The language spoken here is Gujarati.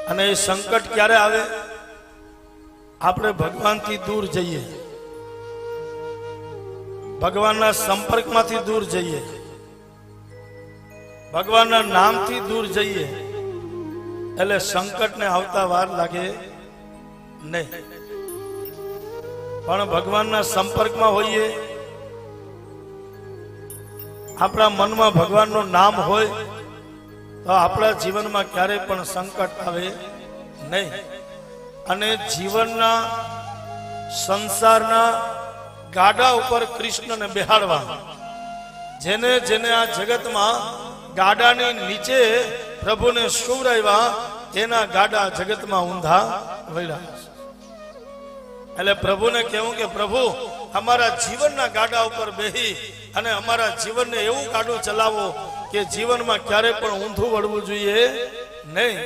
અને એ સંકટ ક્યારે આવે? આપણે ભગવાનથી દૂર જઈએ, ભગવાનના સંપર્કમાંથી દૂર જઈએ, ભગવાનના નામથી દૂર જઈએ, એટલે સંકટને આવતા વાર લાગે નહીં. પણ ભગવાનના સંપર્કમાં હોઈએ, આપણા મનમાં ભગવાનનું નામ હોય તો આપણા જીવનમાં ક્યારેય પણ સંકટ આવે નહીં. અને જીવનના સંસારના ગાડા ઉપર કૃષ્ણને બેહાડવા, જેને જેને આ જગતમાં ગાડાની નીચે પ્રભુને સુવરાવ્યા, તેના ગાડા જગતમાં ઊંધા વળ્યા. એટલે પ્રભુને કહેવું કે પ્રભુ અમારા જીવનના ગાડા ઉપર બેહી અને અમારા જીવનને એવું ગાડું ચલાવો કે જીવનમાં ક્યારે પણ ઊંધું વળવું જોઈએ નહીં.